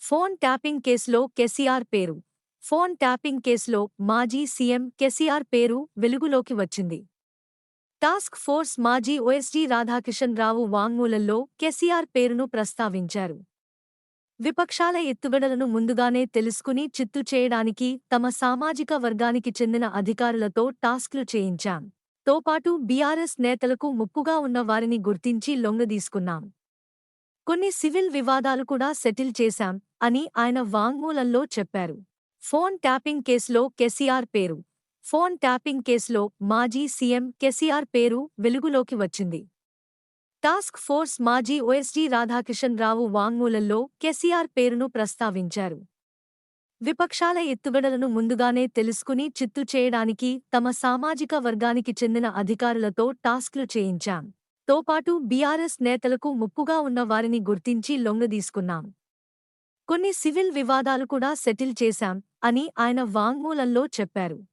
Phone tapping కేసులో కేసీఆర్ పేరు. Phone tapping కేసులో మాజీ సీఎం కేసీఆర్ పేరు వెలుగులోకి వచ్చింది. టాస్క్ ఫోర్స్ మాజీ ఓఎస్డీ రాధాకిషన్ రావు వాంగ్మూలంలో కేసీఆర్ పేరును ప్రస్తావించారు. విపక్షాల ఎత్తుగడలను ముందుగానే తెలుసుకుని చిత్తు చేయడానికి తమ సామాజిక వర్గానికి చెందిన అధికారులతో టాస్క్లు చేయించాం. తోపాటు బీఆర్ఎస్ నేతలకు ముప్పుగా ఉన్న వారిని గుర్తించి లొంగదీసుకున్నాం. కొన్ని సివిల్ వివాదాలు కూడా సెటిల్ చేశాం అని ఆయన వాంగ్మూలంలో చెప్పారు. ఫోన్ ట్యాపింగ్ కేసులో కేసీఆర్ పేరు. ఫోన్ ట్యాపింగ్ కేసులో మాజీ సీఎం కేసీఆర్ పేరు వెలుగులోకి వచ్చింది. టాస్క్ ఫోర్స్ మాజీ ఓఎస్డీ రాధాకిషన్ రావు వాంగ్మూలంలో కేసీఆర్ పేరును ప్రస్తావించారు. విపక్షాల ఎత్తుగడలను ముందుగానే తెలుసుకుని చిత్తు చేయడానికి తమ సామాజిక వర్గానికి చెందిన అధికారులతో టాస్క్లు చేయించాం. తోపాటు బీఆర్ఎస్ నేతలకు ముప్పుగా ఉన్న వారిని గుర్తించి లొంగదీసుకున్నాం. కొన్ని సివిల్ వివాదాలు కూడా సెటిల్ చేశాం అని ఆయన వాంగ్మూలంలో చెప్పారు.